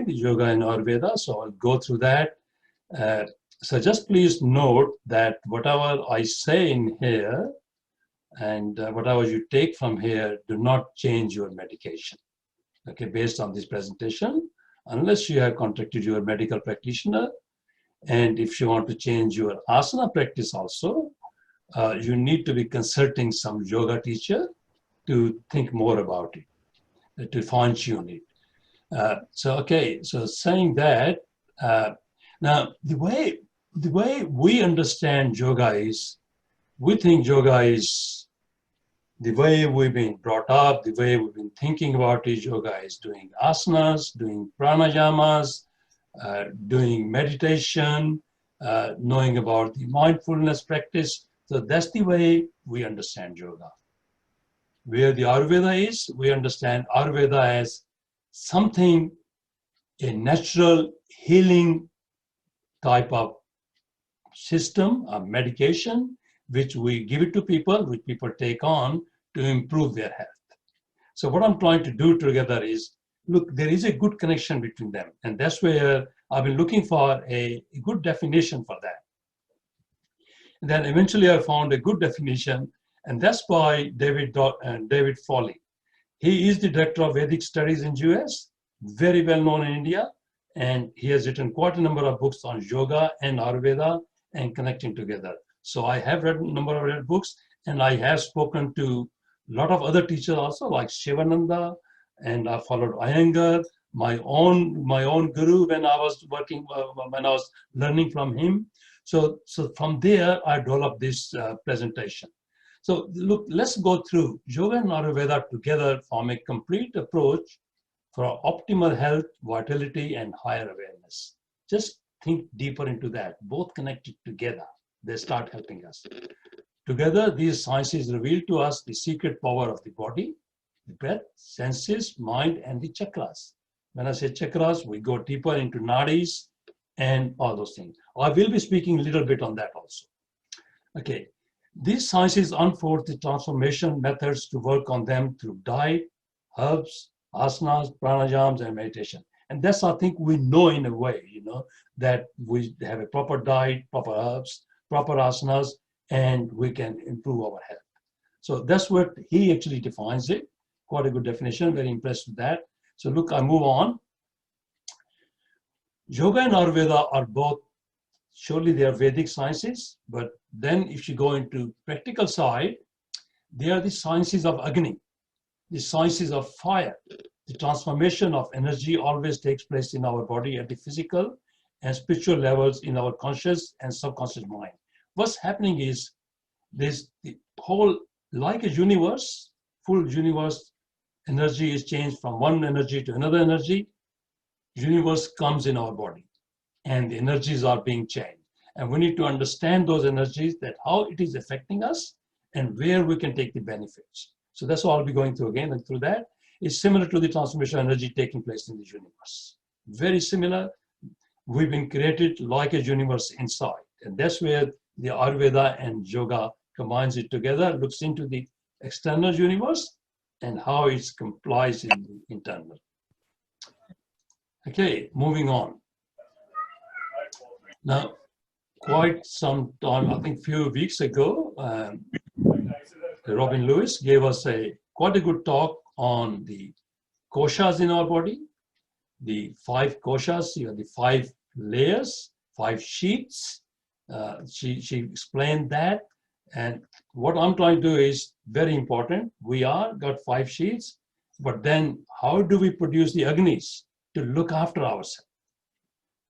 studying the yoga and Ayurveda, so I'll go through that. So just please note that whatever I say in here and whatever you take from here, do not change your medication, okay, based on this presentation, unless you have contacted your medical practitioner. And if you want to change your asana practice also, you need to be consulting some yoga teacher to think more about it, to fine tune it. So saying that, now the way we understand yoga is, we think yoga is the way we've been brought up, the way we've been thinking about it. Yoga is doing asanas, doing pranayamas, doing meditation, knowing about the mindfulness practice. So that's the way we understand yoga. Where the Ayurveda is, we understand Ayurveda as something, a natural healing type of system, a medication, which we give it to people, which people take on to improve their health. So what I'm trying to do together is, look, there is a good connection between them. And that's where I've been looking for a good definition for that. And then eventually I found a good definition, and that's by David Foley. He is the director of Vedic studies in US, very well known in India, and he has written quite a number of books on yoga and Ayurveda and connecting together. So I have read a number of read books, and I have spoken to a lot of other teachers also, like Shivananda, and I followed Iyengar, my own guru when I was working, when I was learning from him. So from there, I developed this presentation. So look, let's go through yoga and Ayurveda together, form a complete approach for optimal health, vitality, and higher awareness. Just think deeper into that, both connected together. They start helping us. Together, these sciences reveal to us the secret power of the body, the breath, senses, mind, and the chakras. When I say chakras, we go deeper into nadis and all those things. I will be speaking a little bit on that also. Okay, these sciences unfold the transformation methods to work on them through diet, herbs, asanas, pranayams, and meditation. And that's, I think, we know in a way, that we have a proper diet, proper herbs, proper asanas, and we can improve our health. So that's what he actually defines it. Quite a good definition, very impressed with that. So look, I move on. Yoga and Ayurveda are both, surely they are Vedic sciences, but then if you go into practical side, they are the sciences of Agni, the sciences of fire. The transformation of energy always takes place in our body at the physical and spiritual levels in our conscious and subconscious mind. What's happening is this, the whole, like a universe, full universe, energy is changed from one energy to another energy. Universe comes in our body and the energies are being changed. And we need to understand those energies, that how it is affecting us and where we can take the benefits. So that's what I'll be going through again, and through that is similar to the transformation of energy taking place in the universe. Very similar. We've been created like a universe inside. And that's where the Ayurveda and yoga combines it together, looks into the external universe and how it complies in the internal. Okay, moving on. Now, quite some time, I think a few weeks ago, Robin Lewis gave us quite a good talk on the koshas in our body, the 5 koshas, the 5 layers, 5 sheets. She explained that. And what I'm trying to do is very important. We are got 5 sheets, but then how do we produce the Agnis to look after ourselves?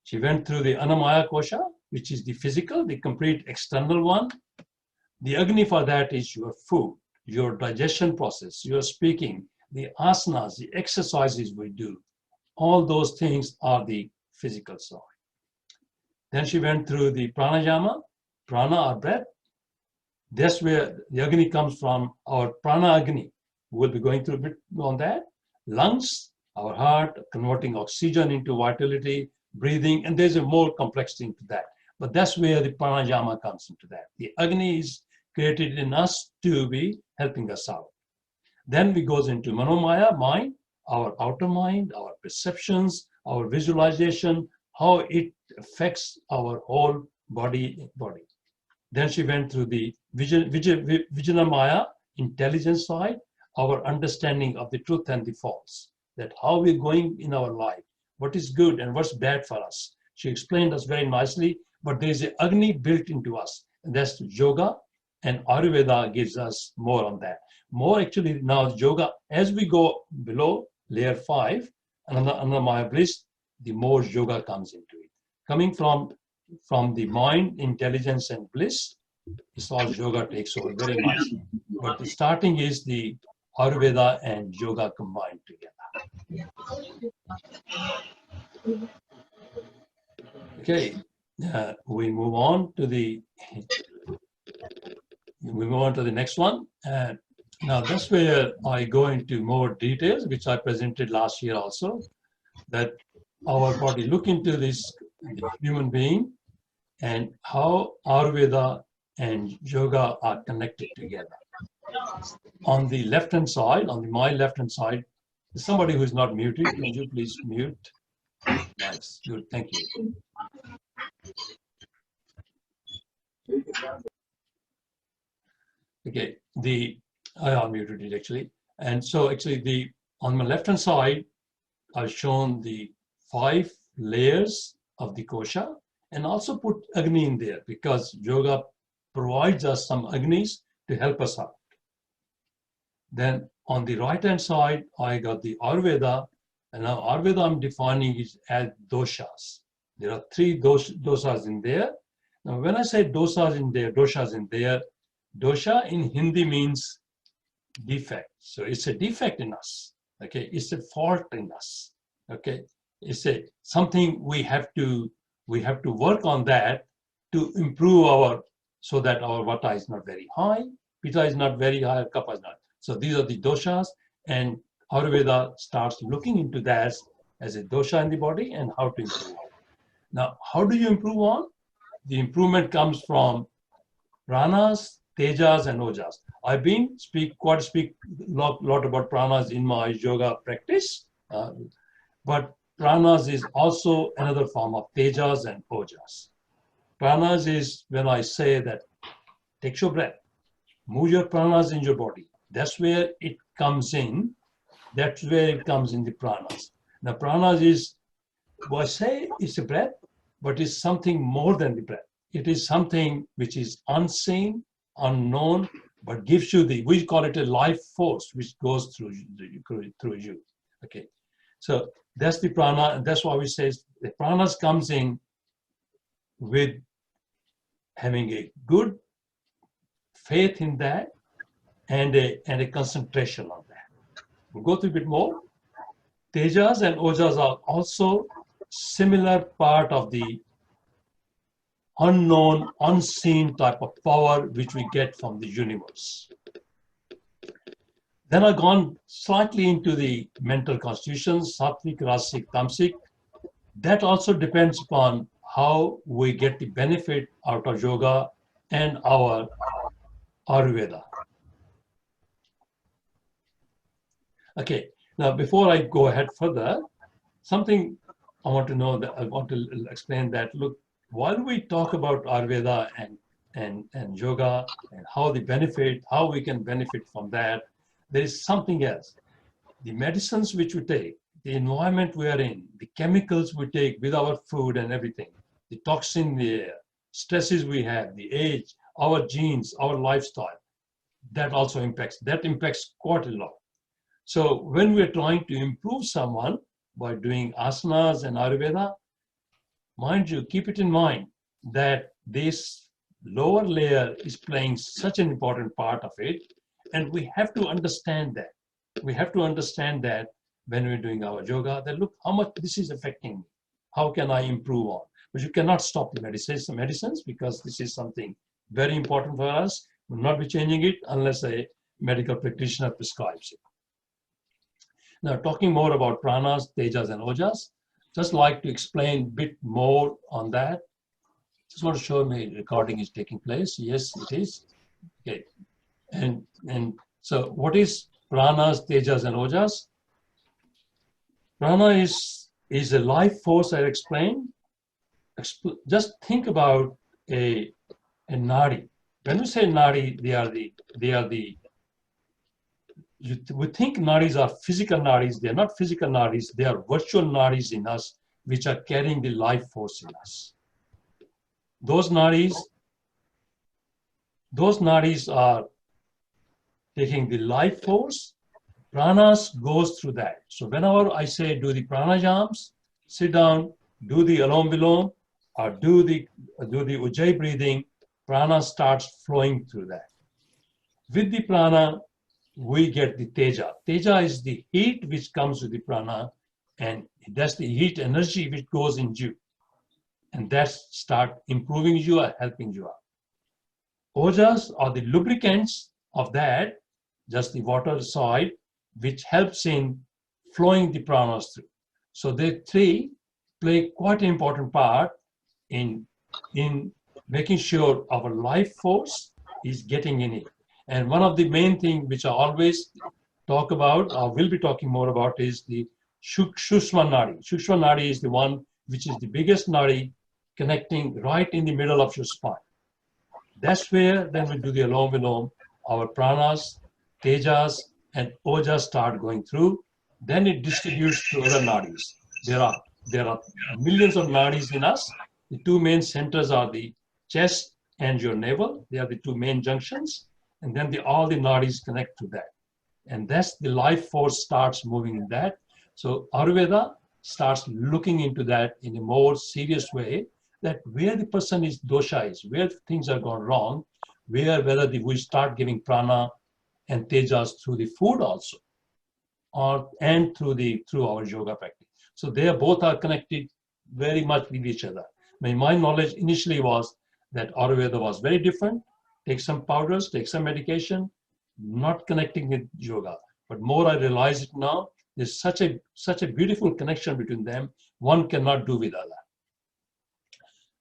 She went through the Annamaya kosha, which is the physical, the complete external one. The Agni for that is your food, your digestion process, your speaking, the asanas, the exercises we do. All those things are the physical side. Then she went through the pranayama, prana or breath. That's where the Agni comes from, our prana Agni. We'll be going through a bit on that. Lungs, our heart, converting oxygen into vitality, breathing, and there's a more complexity into that. But that's where the pranayama comes into that. The Agni is created in us to be helping us out. Then we goes into manomaya, mind, our outer mind, our perceptions, our visualization, how it affects our whole body. Then she went through the Vijnanamaya, intelligence side, our understanding of the truth and the false, that how we're going in our life, what is good and what's bad for us. She explained us very nicely, but there is an Agni built into us, and that's yoga, and Auyerveda gives us more on that. More actually now yoga, as we go below layer 5, Anandamaya bliss, the more yoga comes into it. Coming from the mind, intelligence, and bliss, it's all yoga takes over very nicely. But the starting is the Auyerveda and yoga combined together. Okay, we move on to the next one. Now that's where I go into more details, which I presented last year also, that our body look into this human being and how Auyerveda and yoga are connected together. On the left-hand side, my left-hand side, is somebody who is not muted. Can you please mute? Nice, good, thank you. Okay, I unmuted it actually. And so actually on my left-hand side, I've shown the 5 layers of the kosha and also put Agni in there because yoga provides us some Agnis to help us out. Then on the right-hand side, I got the Auyerveda, and now Auyerveda I'm defining it as doshas. There are 3 dosas in there. Now when I say doshas in there, dosha in Hindi means defect. So it's a defect in us. Okay, it's a fault in us. Okay, it's something we have to work on that to improve so that our vata is not very high, pitta is not very high, kapha is not. So these are the doshas, and Auyerveda starts looking into that as a dosha in the body and how to improve. Now, how do you improve on? The improvement comes from pranas, tejas, and ojas. I've been speak lot about pranas in my yoga practice, but pranas is also another form of tejas and ojas. Pranas is when I say that take your breath, move your pranas in your body. That's where it comes in. That's where it comes in the pranas. Now pranas is, I say it's a breath, but it's something more than the breath. It is something which is unseen, unknown, but gives you we call it a life force which goes through you. Okay, so that's the prana, and that's why we say the pranas comes in with having a good faith in that and a concentration on that. We'll go through a bit more. Tejas and ojas are also similar part of the unknown, unseen type of power which we get from the universe. Then I've gone slightly into the mental constitutions, sattvic, rasic, tamasic. That also depends upon how we get the benefit out of yoga and our Auyerveda. Okay, now before I go ahead further, something I want to explain that, look, while we talk about Auyerveda and yoga and how we can benefit from that, there is something else. The medicines which we take, the environment we are in, the chemicals we take with our food and everything, the toxin in the air, stresses we have, the age, our genes, our lifestyle, that also impacts quite a lot. So when we're trying to improve someone by doing asanas and Auyerveda, mind you, keep it in mind that this lower layer is playing such an important part of it, and we have to understand that. We have to understand that when we're doing our yoga, that look how much this is affecting me. How can I improve on? But you cannot stop the medicines because this is something very important for us. We'll not be changing it unless a medical practitioner prescribes it. Now, talking more about pranas, tejas, and ojas, just like to explain a bit more on that. Just want to show me recording is taking place. Yes, it is. Okay. And so what is pranas, tejas, and ojas? Prana is is a life force I explained. Just think about a nadi. When we say nadi, we think nadis are physical nadis. They're not physical nadis. They are virtual nadis in us, which are carrying the life force in us. Those nadis are taking the life force. Pranas goes through that. So whenever I say do the pranayams, sit down, do the alom vilom, or do the ujjayi breathing, prana starts flowing through that. With the prana, we get the teja. Teja is the heat which comes with the prana, and that's the heat energy which goes in you. And that start improving you or helping you out. Ojas are the lubricants of that, just the water side, which helps in flowing the pranas through. So the three play quite an important part in making sure our life force is getting in it. And one of the main things which I always talk about, or will be talking more about, is the Shushma Nadi. Shushma Nadi is the one which is the biggest Nadi connecting right in the middle of your spine. That's where then we do the alom vilom, our pranas, tejas, and ojas start going through. Then it distributes to other nadis. There are millions of nadis in us. The two main centers are the chest and your navel. They are the two main junctions. And then all the nadis connect to that. And that's the life force starts moving in that. So Auyerveda starts looking into that in a more serious way, that where the person is dosha is, where things are gone wrong, whether we start giving prana and tejas through the food also, and through our yoga practice. So they both are connected very much with each other. My knowledge initially was that Auyerveda was very different. Take some powders, take some medication, not connecting with yoga. But more I realize it now, there's such a beautiful connection between them. One cannot do with other.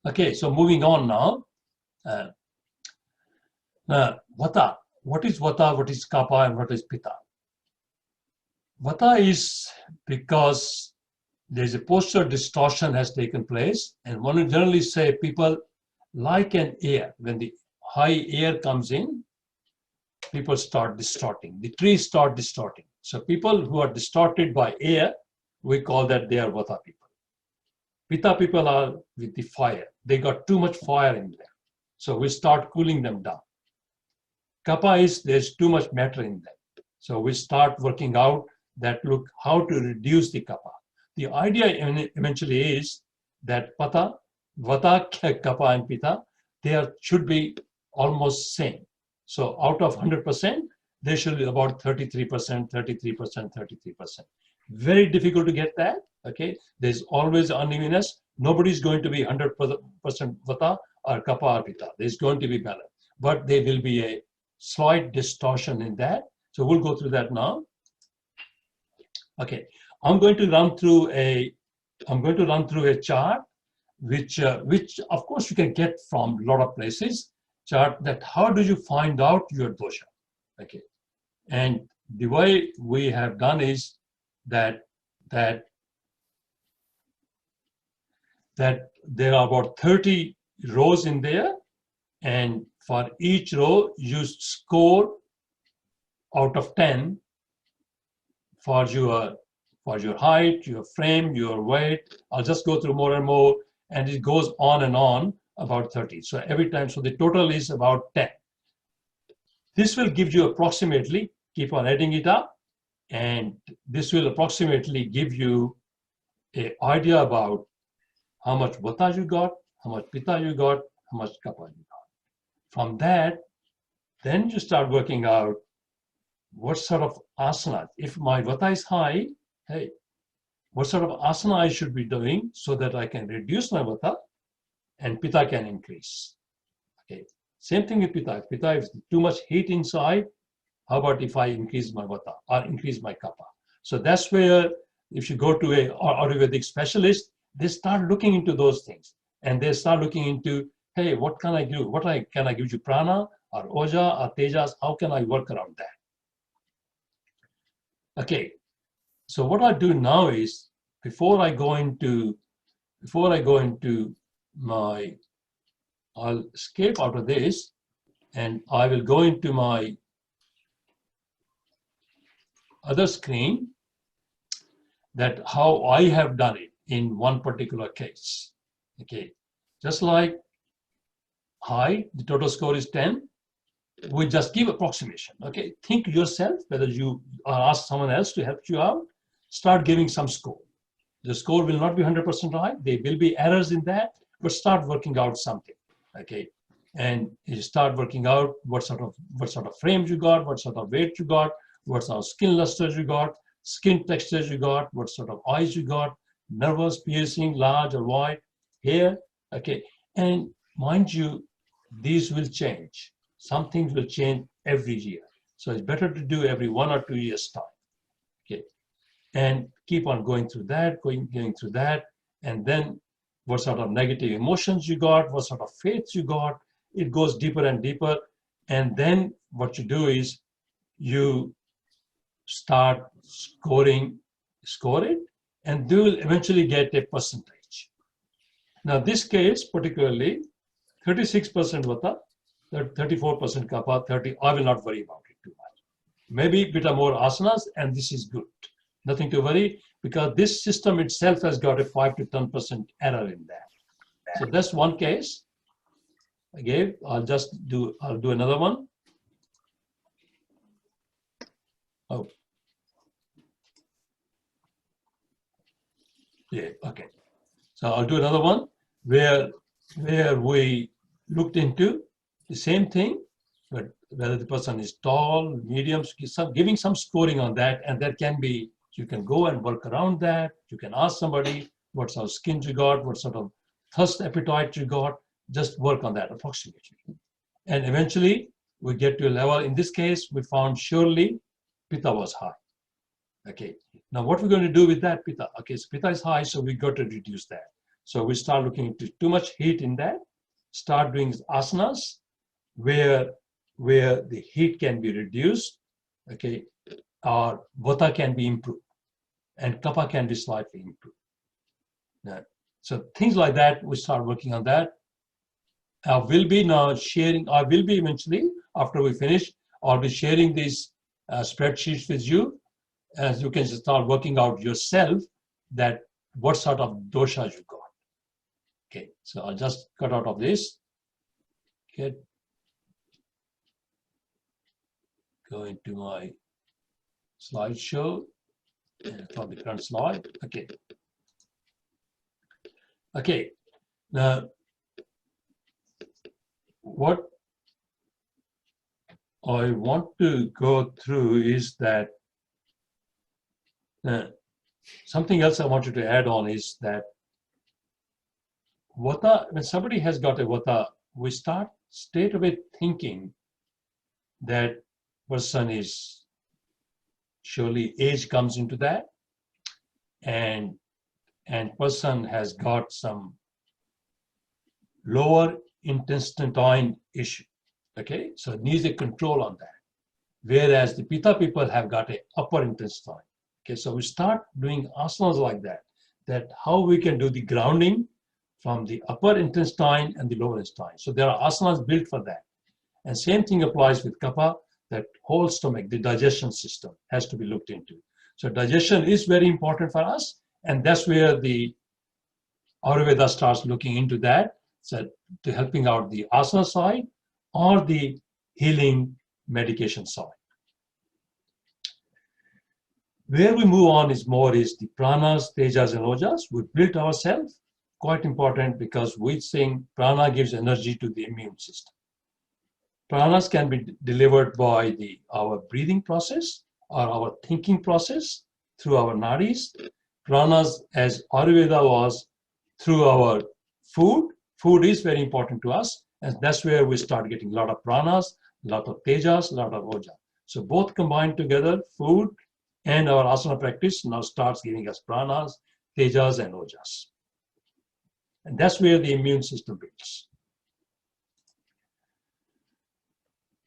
Okay, so moving on now. Vata. What is Vata? What is Kapha? And what is Pitta? Vata is because there's a posture distortion has taken place, and one would generally say people like an air. When the high air comes in, people start distorting. The trees start distorting. So people who are distorted by air, we call that they are Vata people. Pitta people are with the fire. They got too much fire in them. So we start cooling them down. Kapha is there's too much matter in them. So we start working out that look how to reduce the kapha. The idea eventually is that Vata, Kapha, and Pitta, should be almost same. So out of 100%, they should be about 33%, 33%, 33%. Very difficult to get that. Okay, there's always unevenness. Nobody's going to be 100% Vata or Kapha or Pitta. There's going to be balance, but there will be a slight distortion in that. So we'll go through that now. Okay, I'm going to run through a chart, which of course you can get from a lot of places. Chart that how do you find out your dosha? Okay, and the way we have done is that there are about 30 rows in there, and for each row you score out of 10 for your height, your frame, your weight. I'll just go through more and more, and it goes on and on about 30. So every time, so the total is about 10. This will give you approximately, keep on adding it up, and this will approximately give you an idea about how much Vata you got, how much Pitta you got, how much Kapha you got. From that, then you start working out what sort of asana. If my Vata is high, hey, what sort of asana I should be doing so that I can reduce my Vata and Pitta can increase. Okay, same thing with Pitta. If Pitta is too much heat inside, how about if I increase my Vata or increase my Kapha? So that's where if you go to a Ayurvedic specialist, they start looking into those things, and they start looking into, hey, what can I do? Can I give you prana or oja or tejas? How can I work around that? Okay, so what I do now is before I go into my, I'll escape out of this, and I will go into my other screen, that how I have done it in one particular case. Okay, just like high, the total score is 10. We just give approximation. Okay, think yourself whether you ask someone else to help you out. Start giving some score. The score will not be 100% right. There will be errors in that, but start working out something. Okay, and you start working out what sort of frames you got, what sort of weight you got, what sort of skin lusters you got, skin textures you got, what sort of eyes you got, nervous, piercing, large or wide, hair. Okay, and mind you, these will change. Some things will change every year. So it's better to do every 1 or 2 years time. Okay, and keep on going through that, going through that, and then what sort of negative emotions you got, what sort of faiths you got. It goes deeper and deeper. And then what you do is you start score it, and you will eventually get a percentage. Now this case particularly, 36% vata, 34% kapha, 30, I will not worry about it too much. Maybe a bit more asanas, and this is good. Nothing to worry, because this system itself has got a 5 to 10% error in there. So that's one case. Again, I'll do another one. Oh. Yeah, okay. So I'll do another one where we looked into the same thing, but whether the person is tall, medium, giving some scoring on that, and that can be, you can go and work around that. You can ask somebody what sort of skin you got, what sort of thirst appetite you got, just work on that approximately. And eventually we get to a level, in this case, we found surely pitta was high. Okay, now what we're going to do with that pitta? Okay, so pitta is high, so we got to reduce that. So we start looking into too much heat in that, start doing asanas where the heat can be reduced, okay, or vata can be improved, and kapha can be slightly improved. Yeah. So things like that, we start working on that. I will be eventually, after we finish, I'll be sharing these spreadsheets with you, as you can start working out yourself that what sort of doshas you got. Okay, so I'll just cut out of this. Okay. Go into my slideshow from the current slide. Okay. Okay. Now, what I want to go through is that something else I wanted to add on is that vata, when somebody has got a vata, we start straight away thinking that person is, surely age comes into that, and person has got some lower intestine issue. Okay, so it needs a control on that. Whereas the pitta people have got a upper intestine. Okay, so we start doing asanas like that how we can do the grounding from the upper intestine and the lower intestine. So there are asanas built for that. And same thing applies with kapha, that whole stomach, the digestion system has to be looked into. So digestion is very important for us, and that's where the Auyerveda starts looking into that, so to helping out the asana side or the healing medication side. Where we move on is the pranas, tejas, and ojas. We built ourselves, quite important, because we think prana gives energy to the immune system. Pranas can be delivered by our breathing process or our thinking process through our nadis. Pranas, as Auyerveda was, through our food. Food is very important to us, and that's where we start getting a lot of pranas, a lot of tejas, a lot of ojas. So both combined together, food and our asana practice now starts giving us pranas, tejas, and ojas. And that's where the immune system builds.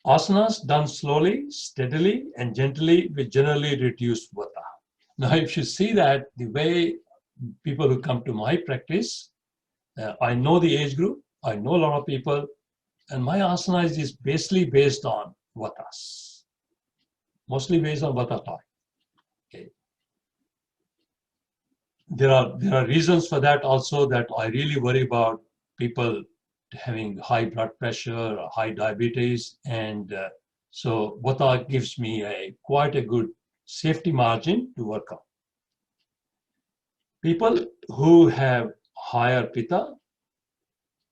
Asanas done slowly, steadily, and gently will generally reduce vata. Now, if you see that, the way people who come to my practice, I know the age group, I know a lot of people, and my asana is basically based on vatas, mostly based on vata type. Okay. There are reasons for that also, that I really worry about people having high blood pressure or high diabetes, and so vata gives me quite a good safety margin to work on. People who have higher pitta,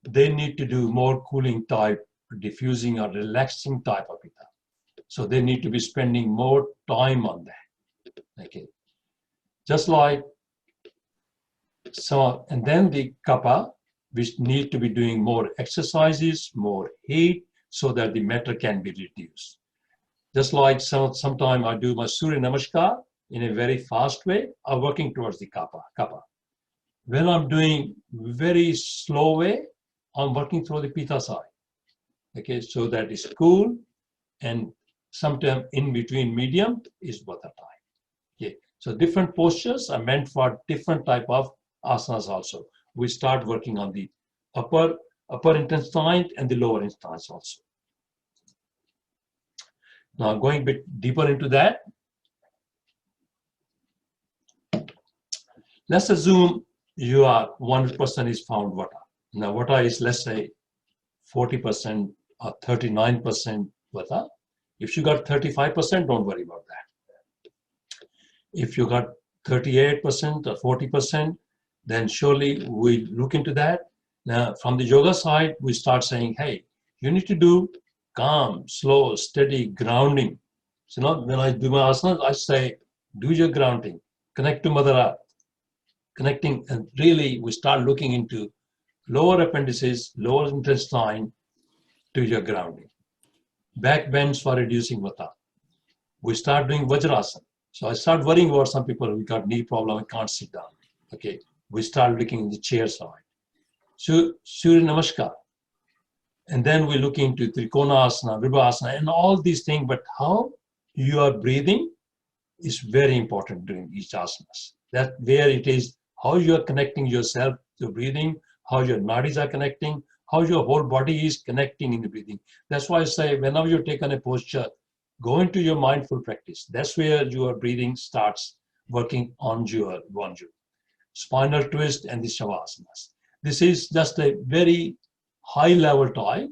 they need to do more cooling type, diffusing or relaxing type of pitta. So they need to be spending more time on that. Okay. Just like so, and then the kapha, which need to be doing more exercises, more heat, so that the matter can be reduced. Just like sometime I do my Surya Namaskar in a very fast way, I'm working towards the kapha. When I'm doing very slow way, I'm working through the pitta side. Okay, so that is cool, and sometime in between medium is vata type. Okay, so different postures are meant for different type of asanas also. We start working on the upper intestine and the lower intestines also. Now going a bit deeper into that, let's assume you are 1% is found vata. Now vata is, let's say, 40% or 39% vata. If you got 35%, don't worry about that. If you got 38% or 40%, then surely we look into that. Now, from the yoga side, we start saying, hey, you need to do calm, slow, steady grounding. So now when I do my asanas, I say, do your grounding, connect to Mother Earth, connecting, and really we start looking into lower appendices, lower intestine to your grounding. Back bends for reducing vata. We start doing Vajrasana. So I start worrying about some people who got knee problem and can't sit down. Okay, we start looking in the chair side. So Surya Namaskar. And then we look into Trikonasana, Vibhasana, and all these things. But how you are breathing is very important during each asanas. That where it is, how you are connecting yourself to breathing, how your nadis are connecting, how your whole body is connecting in the breathing. That's why I say whenever you take on a posture, go into your mindful practice. That's where your breathing starts working on your Vanju. Spinal twist and the Shavasanas. This is just a very high level type,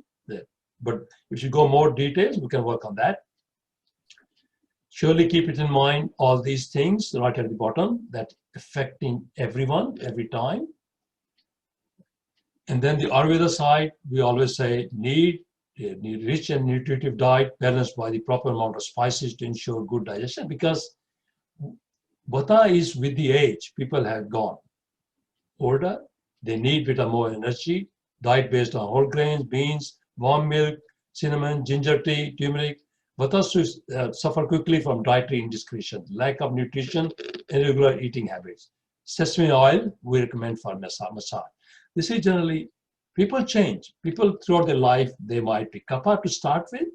but if you go more details, we can work on that. Surely keep it in mind, all these things right at the bottom, that affecting everyone, every time. And then the Auyerveda side, we always say need rich and nutritive diet balanced by the proper amount of spices to ensure good digestion, because vata is with the age. People have gone older, they need bit of more energy, diet based on whole grains, beans, warm milk, cinnamon, ginger tea, turmeric. Vatas suffer quickly from dietary indiscretion, lack of nutrition, irregular eating habits. Sesame oil, we recommend for massage. This is generally, people change. People throughout their life, they might be kapha to start with.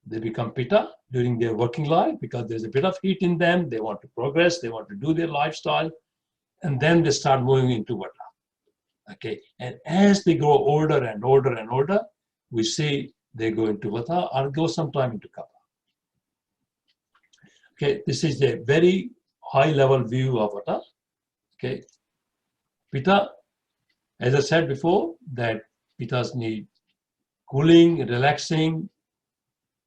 They become pitta during their working life because there's a bit of heat in them. They want to progress. They want to do their lifestyle. And then they start moving into vata. Okay. And as they grow older and older and older, we see they go into vata or go sometime into kapha. Okay. This is a very high level view of vata. Okay. Pitta, as I said before, that pittas need cooling, relaxing,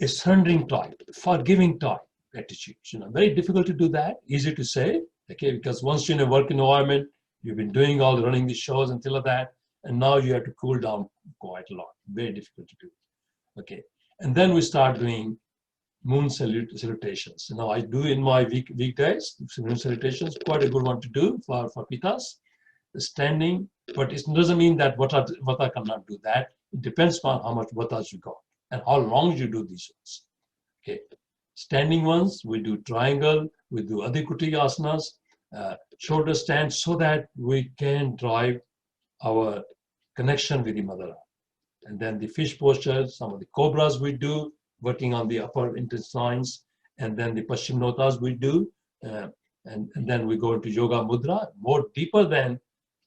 a surrendering type, forgiving type attitude. Very difficult to do that, easy to say, okay, because once you're in a work environment, you've been doing all the running the shows until that, and now you have to cool down quite a lot. Very difficult to do. Okay, and then we start doing moon salutations. I do in my weekdays, moon salutations, quite a good one to do for pittas. Standing, but it doesn't mean that vata cannot do that. It depends on how much vatas you got and how long you do these ones. Okay, standing ones, we do triangle, we do adhikuti asanas, shoulder stand, so that we can drive our connection with the mother. And then the fish posture, some of the cobras we do, working on the upper intestines, and then the paschimottas we do, And then we go into yoga mudra, more deeper than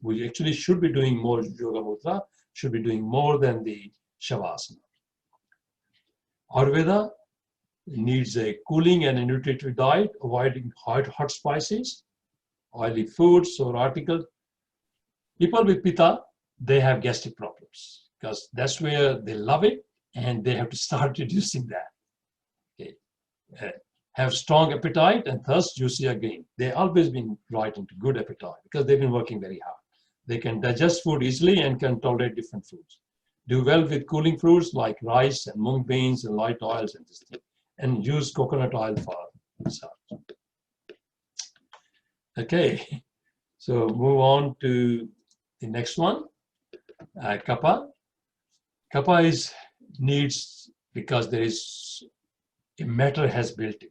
we actually should be doing more yoga mudra, should be doing more than the shavasana. Ayurveda needs a cooling and a nutritive diet, avoiding hot spices, oily foods, or articles. People with pitta, they have gastric problems because that's where they love it and they have to start reducing that. Okay. Have strong appetite and thirst, you see again. They've always been right into good appetite because they've been working very hard. They can digest food easily and can tolerate different foods. Do well with cooling fruits like rice and mung beans and light oils and this thing. And use coconut oil for massage. Okay, so move on to the next one. Kapha. Kapha needs because there is a matter has built in.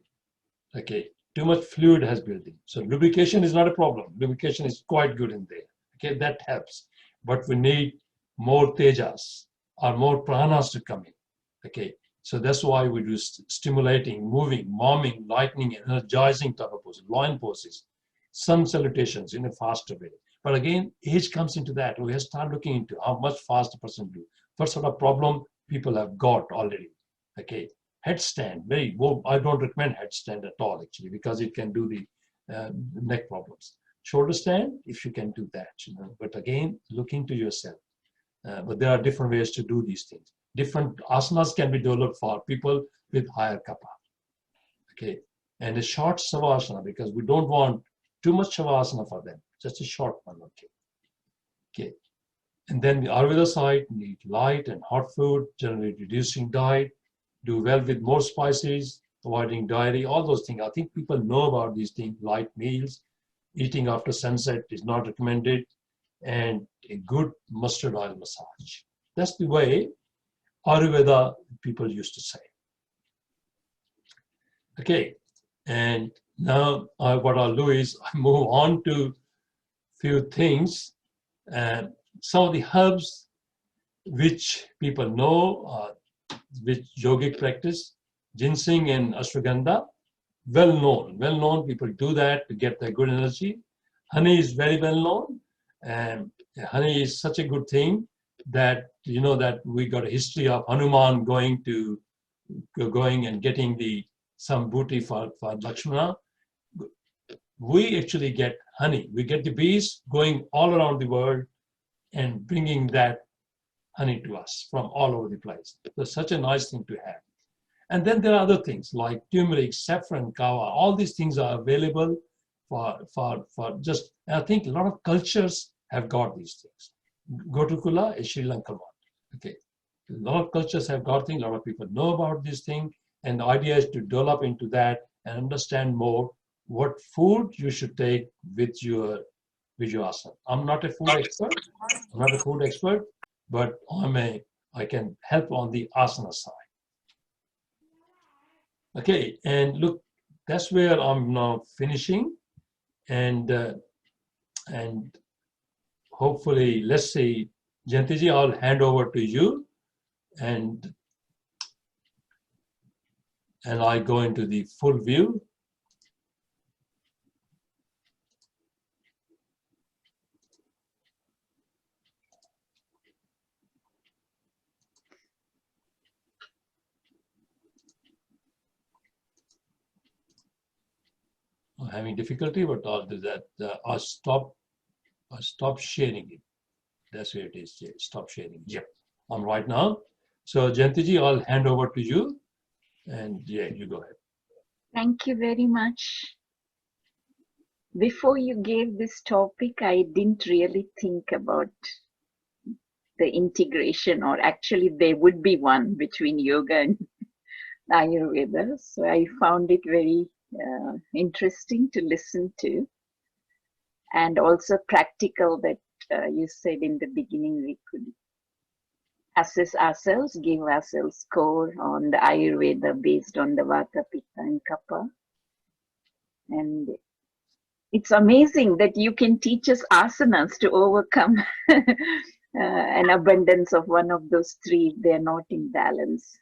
Okay, too much fluid has built in. So lubrication is not a problem. Lubrication is quite good in there. Okay, that helps. But we need more tejas or more pranas to come in. Okay, so that's why we do stimulating, moving, warming, lightening, energizing type of poses, loin poses, sun salutations in a faster way. But again, age comes into that. We have to start looking into how much fast a person do. First sort of problem people have got already. Okay, headstand, I don't recommend headstand at all actually because it can do the neck problems. Shoulder stand, if you can do that, But again, look into yourself. But there are different ways to do these things. Different asanas can be developed for people with higher kapha. Okay, and a short savasana because we don't want too much shavasana for them. Just a short one. Okay. Okay. And then the Ayurveda side need light and hot food, generally reducing diet, do well with more spices, avoiding dairy, all those things. I think people know about these things, light meals, eating after sunset is not recommended, and a good mustard oil massage. That's the way Auyerveda people used to say. Okay, and now what I'll do is I move on to few things. Some of the herbs which people know, which yogic practice, ginseng and ashwagandha, well known. People do that to get their good energy. Honey is very well known, and honey is such a good thing that that we got a history of Hanuman going and getting some booty for Lakshmana. We actually get honey. We get the bees going all around the world and bringing that honey to us from all over the place. So such a nice thing to have. And then there are other things like turmeric, saffron, kawa. All these things are available for just, I think a lot of cultures have got these things. Gotukula is Sri Lankan one. Okay. A lot of cultures have got things, a lot of people know about this thing, and the idea is to develop into that and understand more what food you should take with your asana. I'm not a food expert, but I can help on the asana side. Okay, and look, that's where I'm now finishing, and hopefully, let's say, Jayantiji, I'll hand over to you, and I go into the full view. I'm having difficulty, but I'll do that. I'll stop sharing it. That's where it is. Yeah, stop sharing. Yep, I'm right now. So Jayantiji, I'll hand over to you, and yeah, you go ahead. Thank you very much. Before you gave this topic, I didn't really think about the integration, or actually there would be one between yoga and Ayurveda. So I found it very interesting to listen to, and also practical that you said in the beginning we could assess ourselves, give ourselves score on the Ayurveda based on the Vata, Pitta and Kapha. And it's amazing that you can teach us asanas to overcome an abundance of one of those three if they're not in balance.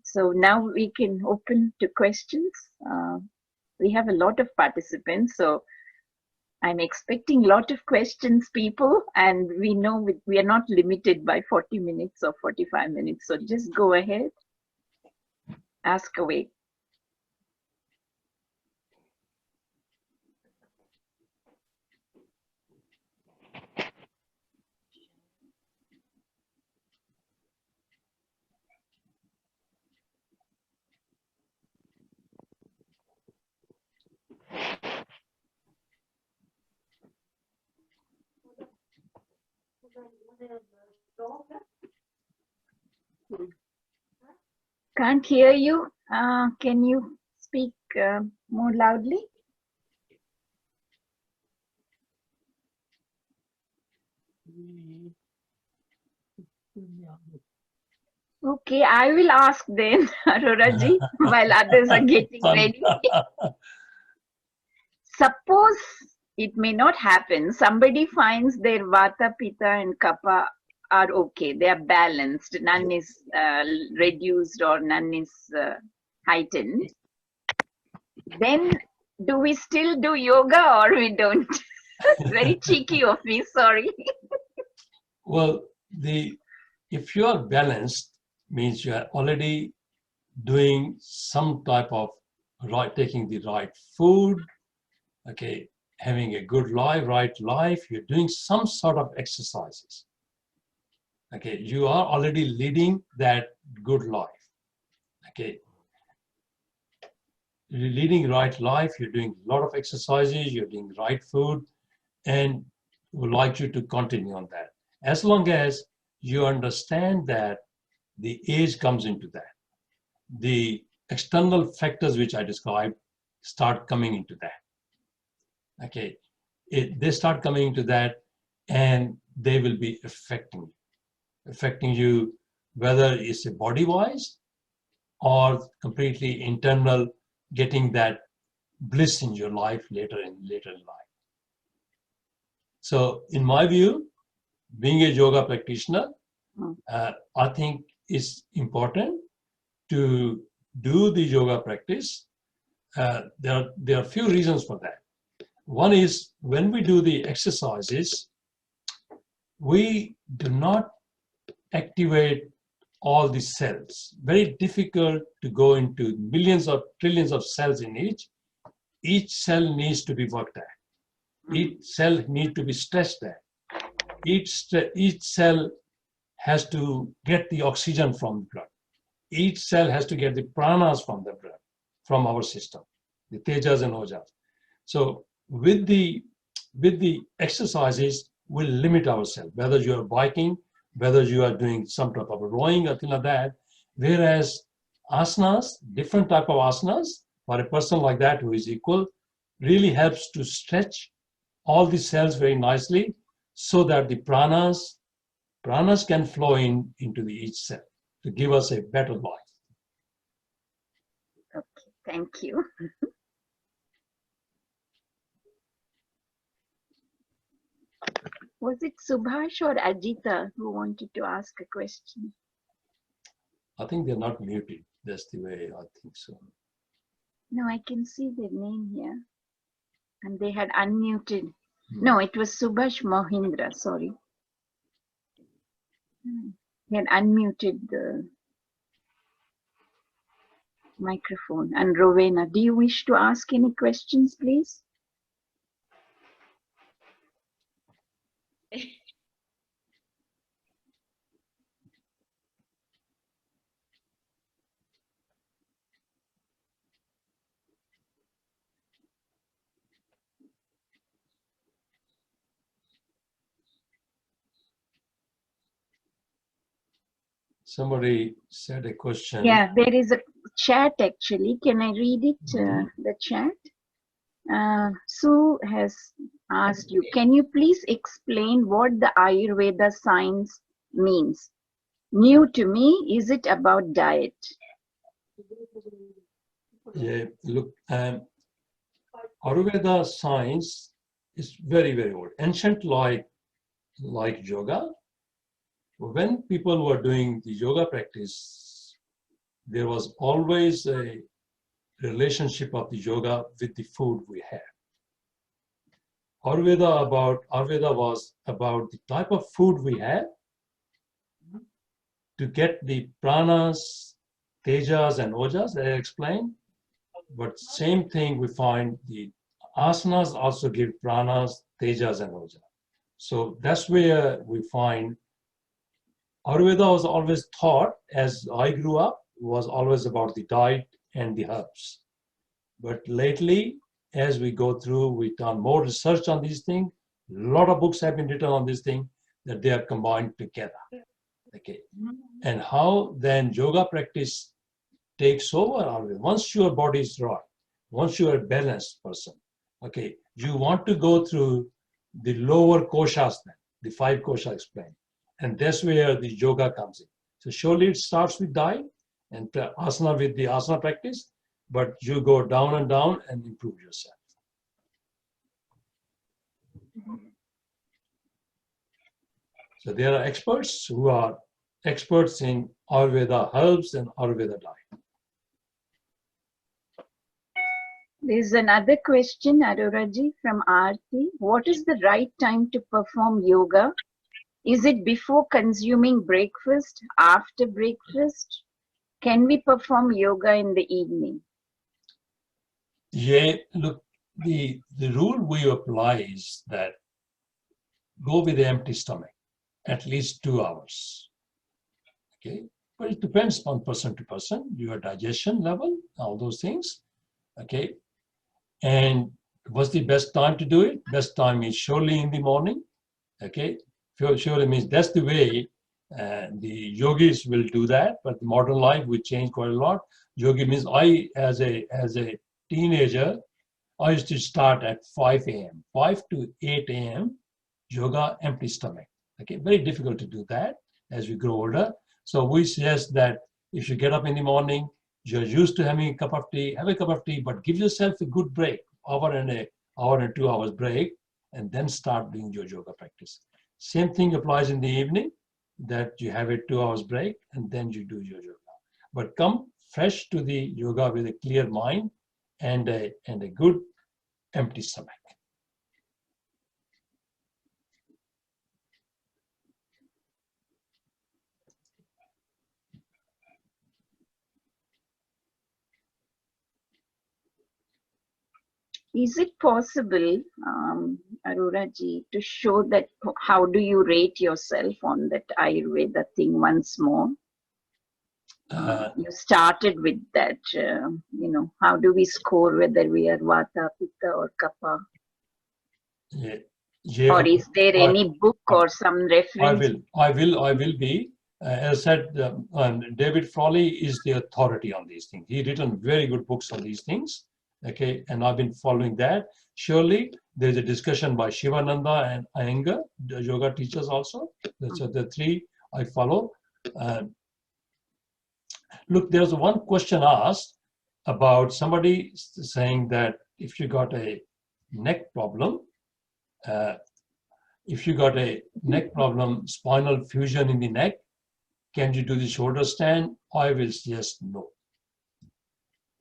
So now we can open to questions. we have a lot of participants, so I'm expecting a lot of questions, people, and we know we are not limited by 40 minutes or 45 minutes. So just go ahead, ask away. Can't hear you. Can you speak more loudly? Okay, I will ask then, Arora ji, while others are getting ready. Suppose it may not happen. Somebody finds their Vata, Pitta, and Kapha are okay. They are balanced. None is reduced or none is heightened. Then do we still do yoga or we don't? Very cheeky of me, sorry. Well, if you are balanced, means you are already doing some type of taking the right food, okay, having a good life, right life, you're doing some sort of exercises. Okay, you are already leading that good life. Okay, you're leading right life, you're doing a lot of exercises, you're doing right food, and would like you to continue on that. As long as you understand that the age comes into that, the external factors which I described start coming into that. Okay, they start coming into that, and they will be affecting you, whether it's a body-wise or completely internal, getting that bliss in your life later in life. So, in my view, being a yoga practitioner, I think it's important to do the yoga practice. There are a few reasons for that. One is when we do the exercises, we do not activate all the cells. Very difficult to go into millions or trillions of cells in each. Each cell needs to be worked at. Each cell needs to be stretched at. Each cell has to get the oxygen from the blood. Each cell has to get the pranas from the blood, from our system, the tejas and ojas. So with the exercises, we'll limit ourselves, whether you are biking, whether you are doing some type of rowing or thing like that. Whereas asanas, different type of asanas, for a person like that who is equal, really helps to stretch all the cells very nicely so that the pranas can flow into each cell to give us a better life. Okay, thank you. Was it Subhash or Ajita who wanted to ask a question? I think they're not muted. That's the way I think so. No, I can see their name here. And they had unmuted. No, it was Subhash Mohindra, sorry. He had unmuted the microphone. And Rowena, do you wish to ask any questions, please? Somebody said a question. Yeah, there is a chat actually. Can I read it, the chat? Sue has asked you, can you please explain what the Ayurveda science means? New to me, is it about diet? Yeah, look, Auyerveda science is very, very old, ancient like yoga. When people were doing the yoga practice, there was always a relationship of the yoga with the food we have. Ayurveda was about the type of food we have to get the pranas, tejas, and ojas, as I explained. But same thing we find the asanas also give pranas, tejas, and ojas. So that's where we find Ayurveda was always thought, as I grew up, was always about the diet and the herbs. But lately, as we go through, we've done more research on these things. A lot of books have been written on this thing, that they are combined together. Okay. And how then yoga practice takes over always. Once your body is right, once you are a balanced person, okay, you want to go through the lower koshas then, the 5 kosha explained. And that's where the yoga comes in. So surely it starts with diet and asana with the asana practice, but you go down and down and improve yourself. So there are experts who are experts in Ayurveda herbs and Ayurveda diet. There's another question, Aroraji, from Aarti. What is the right time to perform yoga? Is it before consuming breakfast, after breakfast? Can we perform yoga in the evening? Yeah, look, the rule we apply is that go with the empty stomach, at least 2 hours. Okay, but it depends on person to person, your digestion level, all those things. Okay, and what's the best time to do it? Best time is surely in the morning. Okay, surely means that's the way the yogis will do that. But the modern life will change quite a lot. Yogi means I, as a teenager, I used to start at 5 a.m., 5 to 8 a.m. yoga, empty stomach. Okay, very difficult to do that as we grow older. So we suggest that if you get up in the morning, you're used to having a cup of tea, have a cup of tea, but give yourself a good break, hour and 2 hours break, and then start doing your yoga practice. Same thing applies in the evening, that you have a 2 hours break and then you do your yoga. But come fresh to the yoga with a clear mind and a good empty stomach. Is it possible, Aroraji, to show that how do you rate yourself on that Ayurveda thing once more? You started with that, how do we score whether we are Vata, Pitta or Kapha? Yeah, or is there any book or some reference? I will be. As I said, David Frawley is the authority on these things. He's written very good books on these things. Okay, and I've been following that. Surely there's a discussion by Shivananda and Iyengar, the yoga teachers also. So the 3 I follow. Look, there's one question asked about somebody saying that if you got a neck problem, spinal fusion in the neck, can you do the shoulder stand? I will suggest no.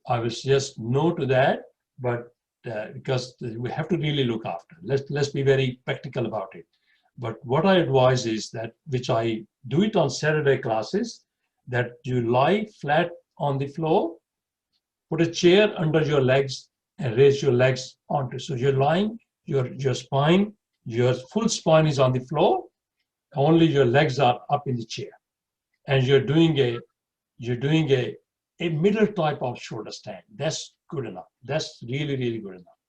I will suggest no to that, but because we have to really look after. Let's be very practical about it. But what I advise is that, which I do it on Saturday classes, that you lie flat on the floor, put a chair under your legs and raise your legs onto. So you're lying, your spine, your full spine is on the floor, only your legs are up in the chair. And you're doing a middle type of shoulder stand. That's good enough. That's really, really good enough.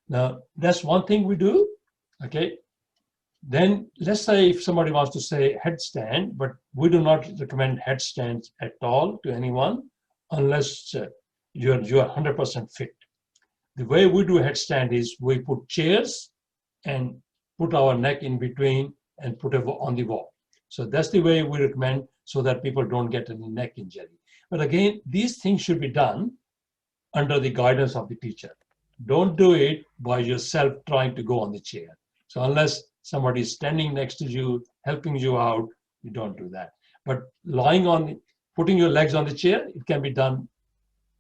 Now, that's one thing we do, okay? Then let's say if somebody wants to say headstand, but we do not recommend headstands at all to anyone unless you're 100% fit. The way we do headstand is we put chairs and put our neck in between and put it on the wall. So that's the way we recommend, so that people don't get any neck injury. But again, these things should be done under the guidance of the teacher. Don't do it by yourself trying to go on the chair. So unless somebody is standing next to you, helping you out, you don't do that. But putting your legs on the chair, it can be done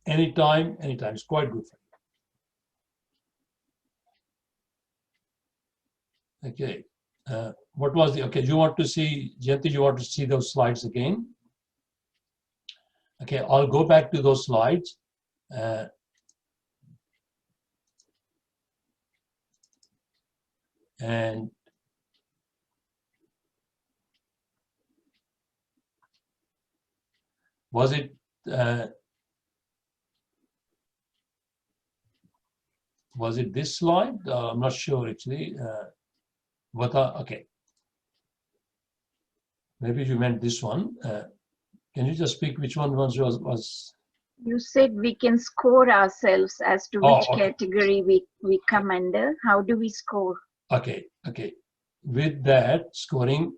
anytime. It's quite good for you. Okay. What was the, okay, you want to see, Jayanti, you want to see those slides again? Okay, I'll go back to those slides. And was it this slide? I'm not sure actually. Okay. Maybe you meant this one. Can you just speak which one was? You said we can score ourselves as to which okay. category we come under. How do we score? Okay. With that scoring,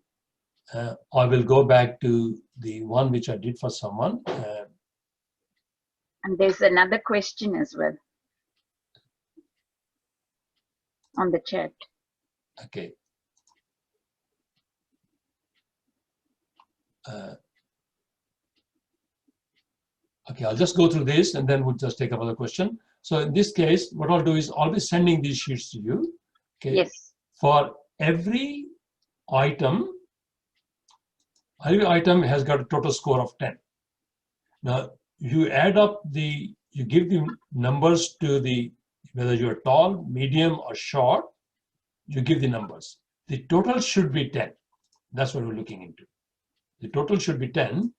I will go back to the one which I did for someone. And there's another question as well on the chat. Okay. Okay, I'll just go through this and then we'll just take up another question. So in this case, what I'll do is I'll be sending these sheets to you. Okay. Yes. For every item has got a total score of 10. Now you add up you give the numbers to whether you're tall, medium, or short, you give the numbers. The total should be 10. That's what we're looking into. The total should be 10,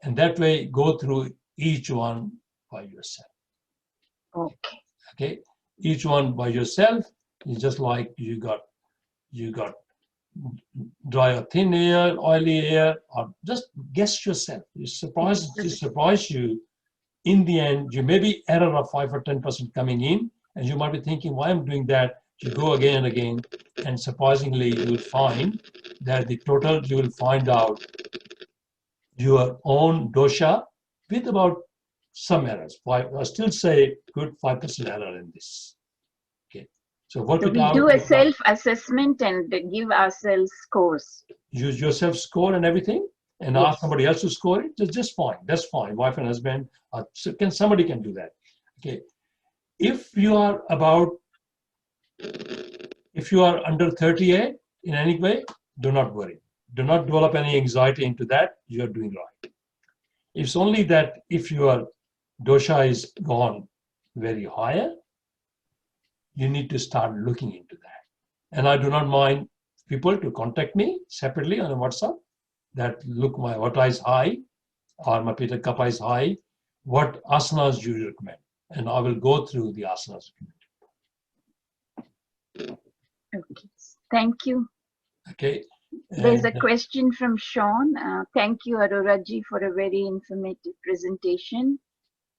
and that way go through each one by yourself. Okay. Okay. Each one by yourself is just like you got dry or thin hair, oily hair, or just guess yourself. It surprise you. In the end, you may be error of 5 or 10% coming in, and you might be thinking, why I'm doing that? You go again and again, and surprisingly, you will find that the total, you will find out your own dosha with about some errors. I still say good 5% error in this. Okay, so work it out. We do a self-assessment and give ourselves scores. Use your self-score and everything, and ask somebody else to score it. Just fine. That's fine. Wife and husband, somebody can do that. Okay, if you are under 38 in any way, do not worry. Do not develop any anxiety into that. You are doing right. It's only that if your dosha is gone very higher, you need to start looking into that. And I do not mind people to contact me separately on WhatsApp that look, my vata is high or my pitta kapha is high. What asanas do you recommend? And I will go through the asanas recommended. Okay, thank you. Okay. There's a question from Sean. Thank you, Arora ji, for a very informative presentation.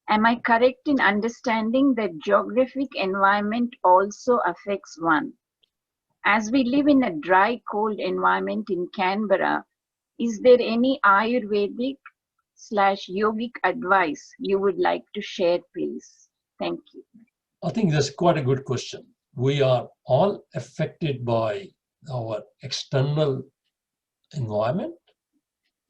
Am I correct in understanding that geographic environment also affects one? As we live in a dry, cold environment in Canberra, is there any Ayurvedic/yogic advice you would like to share, please? Thank you. I think that's quite a good question. We are all affected by our external environment.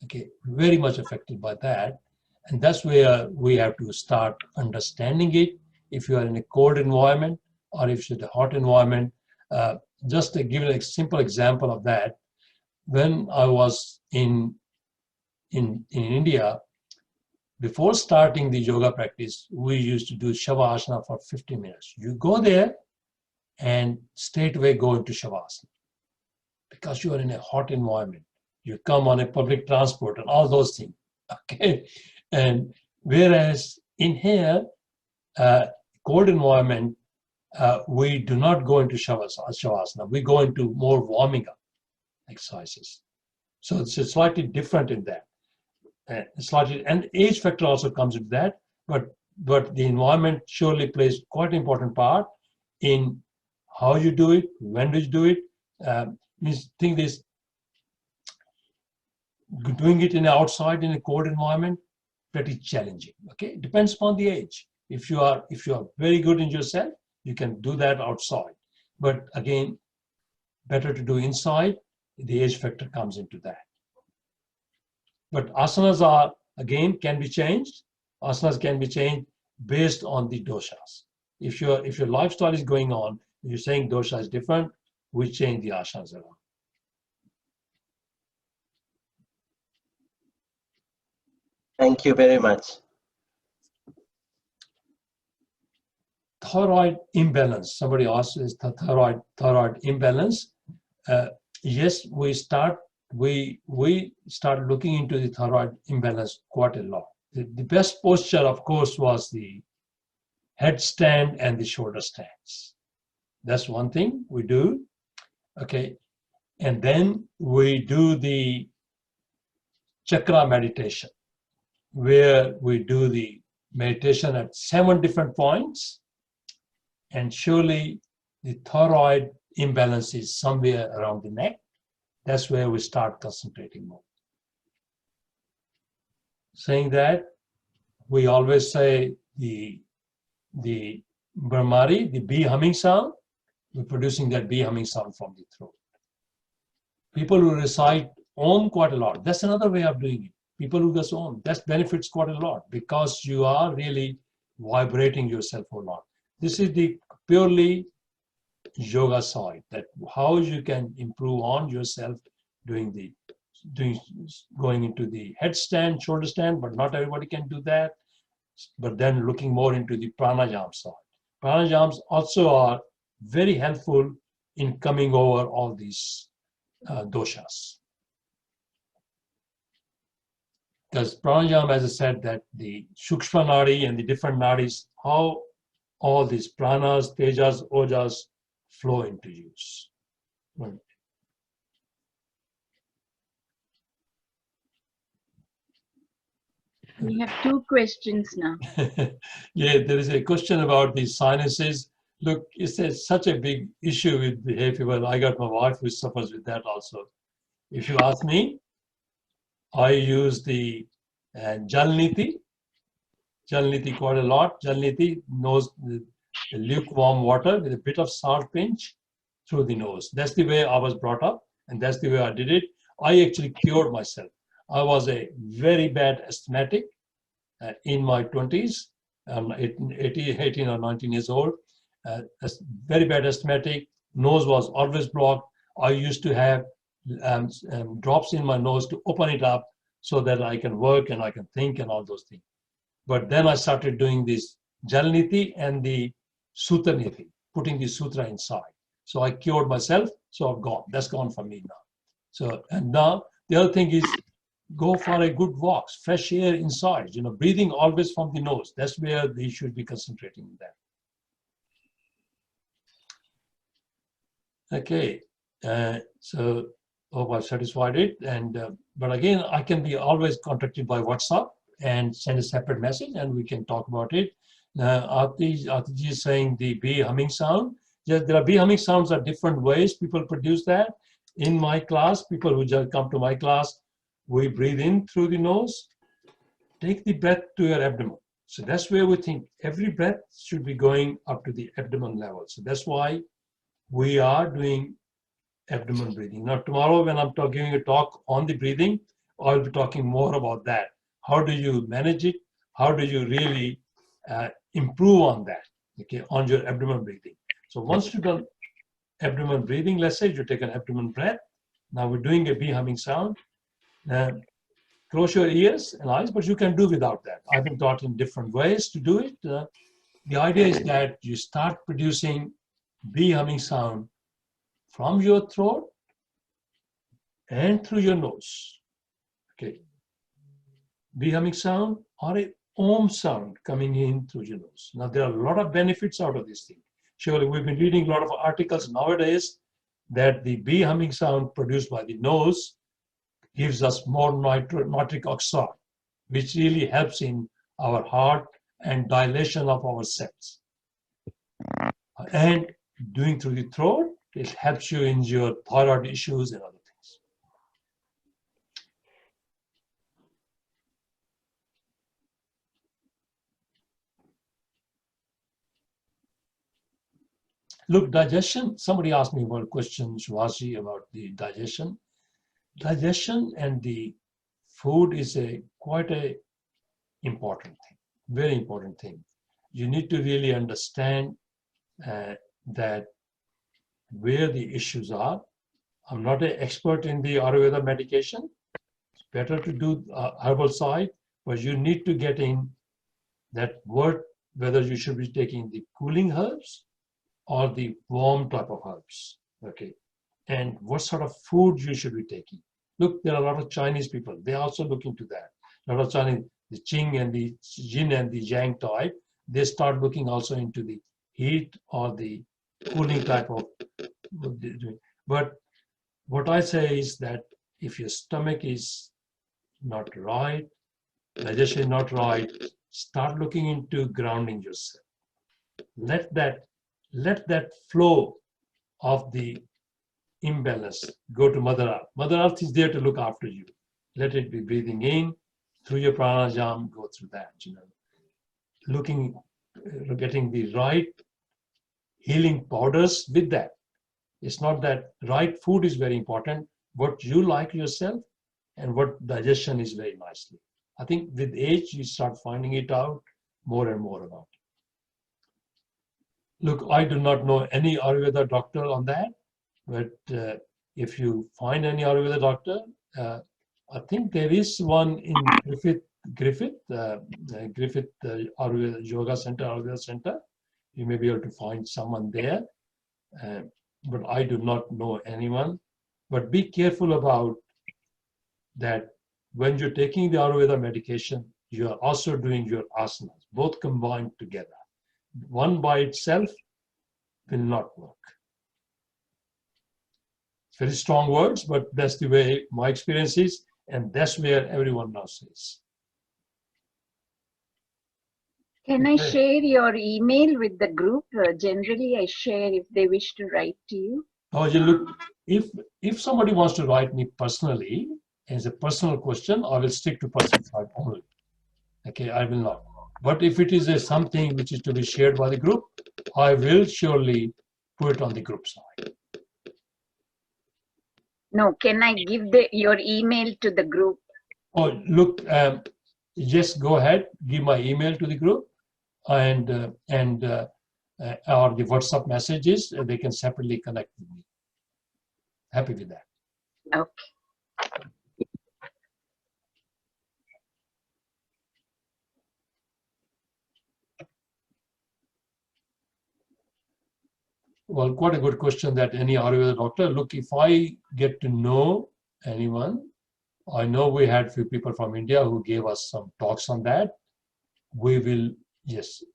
Okay, very much affected by that. And that's where we have to start understanding it. If you are in a cold environment or if you're in a hot environment, just to give a simple example of that, when I was in India, before starting the yoga practice, we used to do Shavasana for 50 minutes. You go there and straight away go into Shavasana because you are in a hot environment. You come on a public transport and all those things. Okay. And whereas in here, cold environment, we do not go into Shavasana. We go into more warming up exercises. So it's slightly different in that. And age factor also comes into that, but the environment surely plays quite an important part in how you do it, when do you do it. Think this, doing it outside in a cold environment, pretty challenging. Okay, it depends upon the age. If you are very good in yourself, you can do that outside. But again, better to do inside. The age factor comes into that. But asanas can be changed. Asanas can be changed based on the doshas. If your lifestyle is going on, you're saying dosha is different, we change the asanas around. Thank you very much. Thyroid imbalance. Somebody asked, is the thyroid imbalance? Yes, we start looking into the thyroid imbalance quite a lot. The best posture, of course, was the headstand and the shoulder stands. That's one thing we do. Okay, and then we do the chakra meditation, where we do the meditation at 7 different points, and surely the thyroid imbalance is somewhere around the neck. That's where we start concentrating more. Saying that, we always say the Brahmari, the bee humming sound, we're producing that bee humming sound from the throat. People who recite Om quite a lot, that's another way of doing it. People who goes Om, that benefits quite a lot because you are really vibrating yourself a lot. This is the purely yoga side, that how you can improve on yourself going into the headstand, shoulder stand, but not everybody can do that. But then looking more into the pranayam side. Pranayams also are very helpful in coming over all these doshas. Because pranayam, as I said, that the sukshma nadi and the different nadis, how all these pranas, tejas, ojas flow into use. Right. We have 2 questions now. Yeah, there is a question about the sinuses. Look, it's such a big issue with the hay fever. I got my wife who suffers with that also. If you ask me, I use the Jalniti quite a lot. Jalniti knows the lukewarm water with a bit of salt pinch through the nose. That's the way I was brought up, and that's the way I did it. I actually cured myself. I was a very bad asthmatic in my 20s, 18 or 19 years old. Very bad asthmatic, nose was always blocked. I used to have drops in my nose to open it up so that I can work and I can think and all those things. But then I started doing this Jalniti and the Sutra Niti, putting the sutra inside. So I cured myself, so I've gone. That's gone for me now. So, and now the other thing is go for a good walk, fresh air inside, breathing always from the nose. That's where they should be concentrating on that. Okay, so hope I've satisfied it. And but again, I can be always contacted by WhatsApp and send a separate message, and we can talk about it. Aarti is saying the bee humming sound. Yes, there are bee humming sounds are different ways people produce that. In my class, people who just come to my class, we breathe in through the nose, take the breath to your abdomen. So that's where we think every breath should be going up to the abdomen level. So that's why we are doing abdomen breathing. Now, tomorrow when I'm giving a talk on the breathing, I'll be talking more about that. How do you manage it? How do you really improve on that, okay, on your abdomen breathing? So once you've done abdomen breathing, let's say you take an abdomen breath. Now we're doing a bee humming sound. Close your ears and eyes, but you can do without that. I've been taught in different ways to do it. The idea is that you start producing bee humming sound from your throat and through your nose. Okay. Bee humming sound or a Om sound coming in through your nose. Now there are a lot of benefits out of this thing. Surely we've been reading a lot of articles nowadays that the bee humming sound produced by the nose gives us more nitric oxide, which really helps in our heart and dilation of our cells. And doing through the throat, it helps you in your thyroid issues and other things. Look, digestion, somebody asked me about a question, Shivaji, about the digestion. Digestion and the food is quite a important thing, very important thing. you need to really understand that where the issues are. I'm not an expert in the Ayurveda medication. It's better to do herbal side, but you need to get in that word, whether you should be taking the cooling herbs or the warm type of herbs, okay? And what sort of food you should be taking. Look, there are a lot of Chinese people. They also look into that. A lot of Chinese, the Qing and the Yin and the Yang type, they start looking also into the heat or the cooling type of what they're doing. But what I say is that if your stomach is not right, digestion is not right, start looking into grounding yourself. Let that flow of the imbalance go to Mother Earth. Mother Earth is there to look after you. Let it be breathing in through your pranayama, go through that, looking, getting the right healing powders with that. It's not that right food is very important, what you like yourself and what digestion is very nicely. I think with age, you start finding it out more and more about it. Look, I do not know any Ayurveda doctor on that, but if you find any Ayurveda doctor, I think there is one in Griffith Ayurveda Yoga Center, Ayurveda Center. You may be able to find someone there, but I do not know anyone. But be careful about that. When you're taking the Ayurveda medication, you are also doing your asanas, both combined together. One by itself will not work. It's very strong words, but that's the way my experience is, and that's where everyone else is. Can I share your email with the group? Generally, I share if they wish to write to you. Oh, you look, if somebody wants to write me personally, as a personal question, I will stick to personal side only. Okay, I will not. But if it is something which is to be shared by the group, I will surely put it on the group side. No, can I give your email to the group? Oh, look, just go ahead, give my email to the group, and or the WhatsApp messages, they can separately connect with me. Happy with that. Okay. Well, quite a good question that any Ayurveda doctor. Look, if I get to know anyone, I know we had a few people from India who gave us some talks on that. We will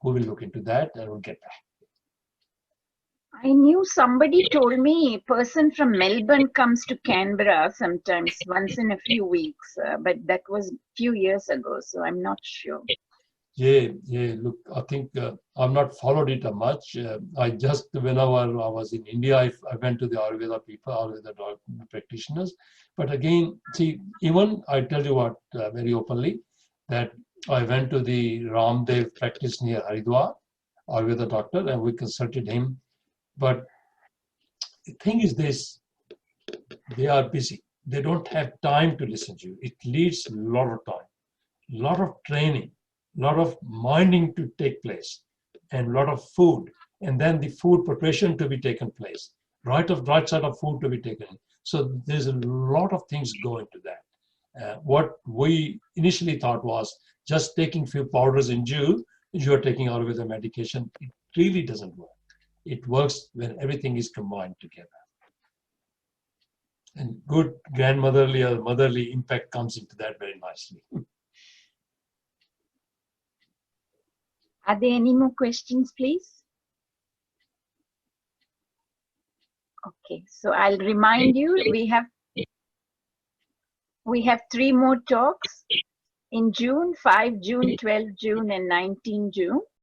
look into that and we'll get back. I knew somebody told me a person from Melbourne comes to Canberra sometimes, once in a few weeks, but that was a few years ago, so I'm not sure. Yeah. Look, I think I've not followed it much. I just, whenever I was in India, I went to the Ayurveda people, Ayurveda practitioners. But again, see, even I tell you what, very openly, that I went to the Ramdev practice near Haridwar, Ayurveda doctor, and we consulted him. But the thing is this, they are busy. They don't have time to listen to you. It needs a lot of time, a lot of training, a lot of minding to take place, and a lot of food, and then the food preparation to be taken place, right side of food to be taken. So there's a lot of things go into that. What we initially thought was just taking few powders in you're taking Ayurveda medication. It really doesn't work. It works when everything is combined together. And good grandmotherly or motherly impact comes into that very nicely. Are there any more questions, please? Okay, so I'll remind you, we have 3 more talks in June, 5 June, 12 June, and 19 June.